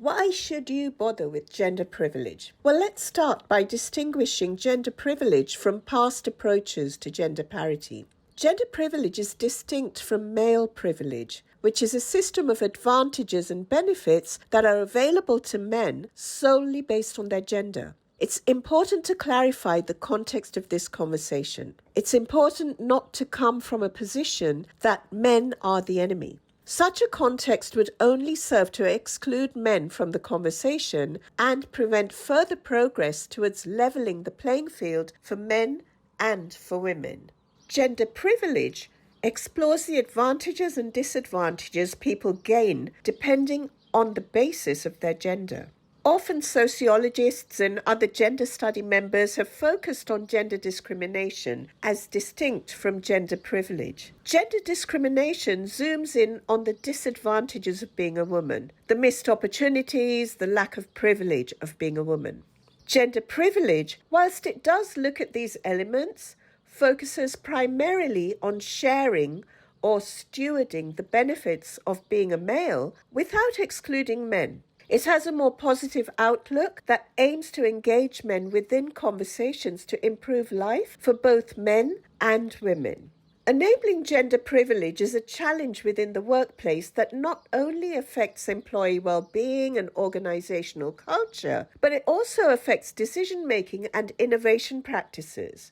Why should you bother with gender privilege? Well, let's start by distinguishing gender privilege from past approaches to gender parity. Gender privilege is distinct from male privilege, which is a system of advantages and benefits that are available to men solely based on their gender. It's important to clarify the context of this conversation. It's important not to come from a position that men are the enemy. Such a context would only serve to exclude men from the conversation and prevent further progress towards leveling the playing field for men and for women. Gender privilege explores the advantages and disadvantages people gain depending on the basis of their gender. Often sociologists and other gender study members have focused on gender discrimination as distinct from gender privilege. Gender discrimination zooms in on the disadvantages of being a woman, the missed opportunities, the lack of privilege of being a woman. Gender privilege, whilst it does look at these elements, focuses primarily on sharing or stewarding the benefits of being a male without excluding men. It has a more positive outlook that aims to engage men within conversations to improve life for both men and women. Enabling gender privilege is a challenge within the workplace that not only affects employee well-being and organizational culture, but it also affects decision-making and innovation practices.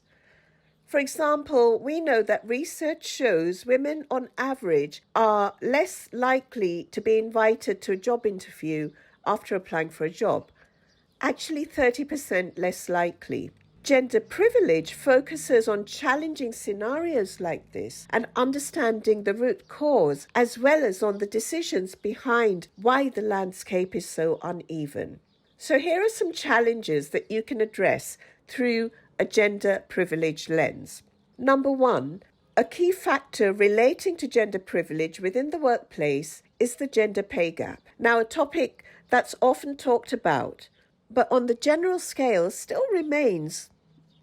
For example, we know that research shows women on average are less likely to be invited to a job interview after applying for a job. Actually, 30% less likely. Gender privilege focuses on challenging scenarios like this and understanding the root cause, as well as on the decisions behind why the landscape is so uneven. So here are some challenges that you can address through a gender privilege lens. Number one, a key factor relating to gender privilege within the workplace is the gender pay gap. Now, a topic that's often talked about, but on the general scale still remains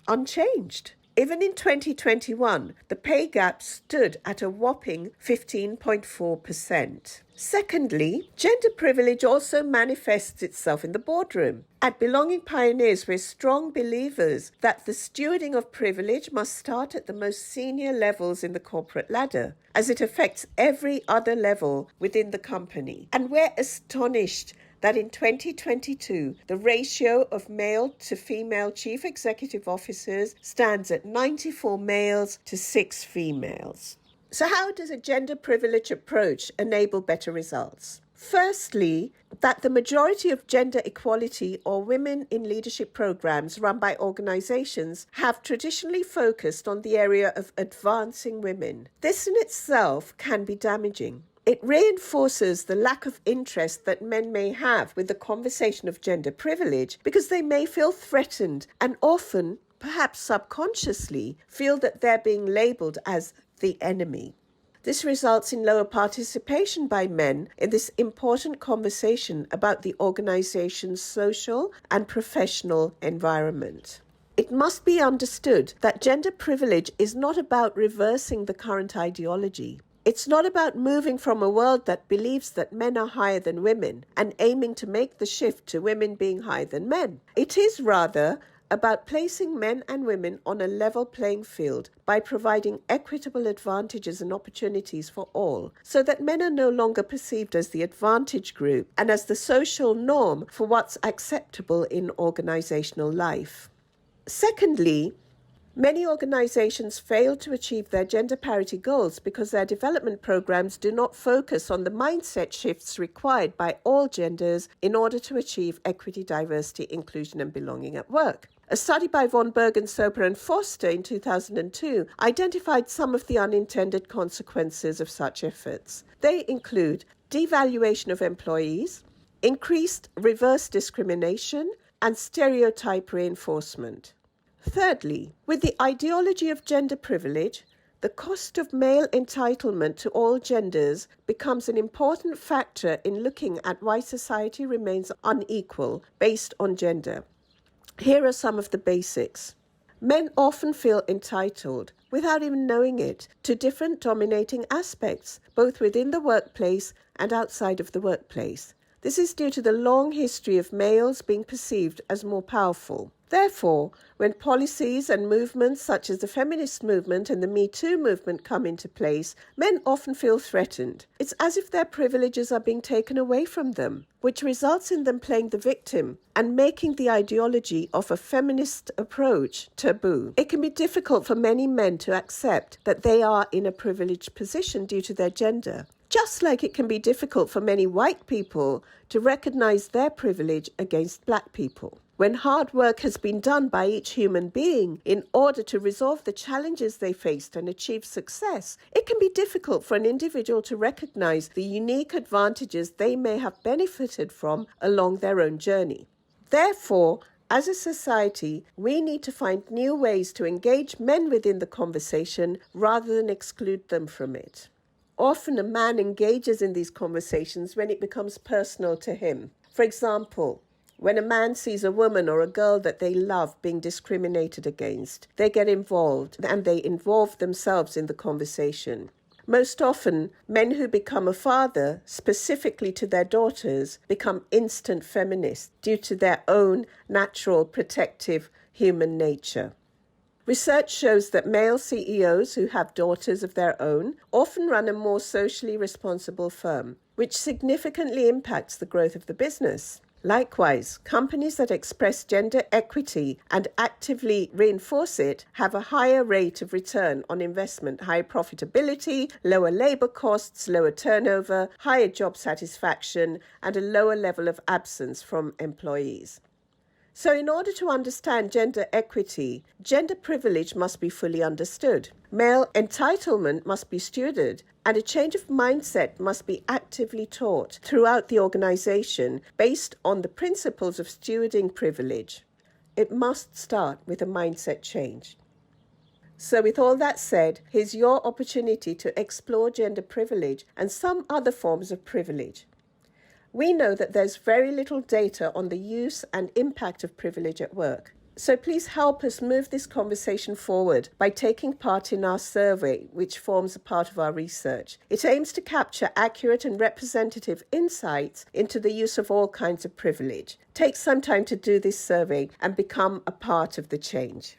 unchanged. Even in 2021, the pay gap stood at a whopping 15.4%. Secondly, gender privilege also manifests itself in the boardroom. At Belonging Pioneers, we're strong believers that the stewarding of privilege must start at the most senior levels in the corporate ladder, as it affects every other level within the company. And we're astonished that in 2022, the ratio of male to female chief executive officers stands at 94 males to 6 females. So how does a gender privilege approach enable better results? Firstly, that the majority of gender equality or women in leadership programs run by organizations have traditionally focused on the area of advancing women. This in itself can be damaging. It reinforces the lack of interest that men may have with the conversation of gender privilege because they may feel threatened and often, perhaps subconsciously, feel that they're being labeled as the enemy. This results in lower participation by men in this important conversation about the organization's social and professional environment. It must be understood that gender privilege is not about reversing the current ideology. It's not about moving from a world that believes that men are higher than women and aiming to make the shift to women being higher than men. It is rather about placing men and women on a level playing field by providing equitable advantages and opportunities for all, so that men are no longer perceived as the advantage group and as the social norm for what's acceptable in organizational life. Secondly, many organizations fail to achieve their gender parity goals because their development programs do not focus on the mindset shifts required by all genders in order to achieve equity, diversity, inclusion, and belonging at work. A study by Von Bergen, Soper, and Foster in 2002 identified some of the unintended consequences of such efforts. They include devaluation of employees, increased reverse discrimination, and stereotype reinforcement. Thirdly, with the ideology of gender privilege, the cost of male entitlement to all genders becomes an important factor in looking at why society remains unequal based on gender. Here are some of the basics. Men often feel entitled, without even knowing it, to different dominating aspects, both within the workplace and outside of the workplace. This is due to the long history of males being perceived as more powerful. Therefore, when policies and movements such as the feminist movement and the Me Too movement come into place, men often feel threatened. It's as if their privileges are being taken away from them, which results in them playing the victim and making the ideology of a feminist approach taboo. It can be difficult for many men to accept that they are in a privileged position due to their gender. Just like it can be difficult for many white people to recognize their privilege against black people. When hard work has been done by each human being in order to resolve the challenges they faced and achieve success, it can be difficult for an individual to recognize the unique advantages they may have benefited from along their own journey. Therefore, as a society, we need to find new ways to engage men within the conversation rather than exclude them from it. Often a man engages in these conversations when it becomes personal to him. For example, when a man sees a woman or a girl that they love being discriminated against, they get involved and they involve themselves in the conversation. Most often, men who become a father, specifically to their daughters, become instant feminists due to their own natural protective human nature. Research shows that male CEOs who have daughters of their own often run a more socially responsible firm, which significantly impacts the growth of the business. Likewise, companies that express gender equity and actively reinforce it have a higher rate of return on investment, higher profitability, lower labor costs, lower turnover, higher job satisfaction, and a lower level of absence from employees. So in order to understand gender equity, gender privilege must be fully understood. Male entitlement must be stewarded, and a change of mindset must be actively taught throughout the organization based on the principles of stewarding privilege. It must start with a mindset change. So with all that said, here's your opportunity to explore gender privilege and some other forms of privilege. We know that there's very little data on the use and impact of privilege at work. So please help us move this conversation forward by taking part in our survey, which forms a part of our research. It aims to capture accurate and representative insights into the use of all kinds of privilege. Take some time to do this survey and become a part of the change.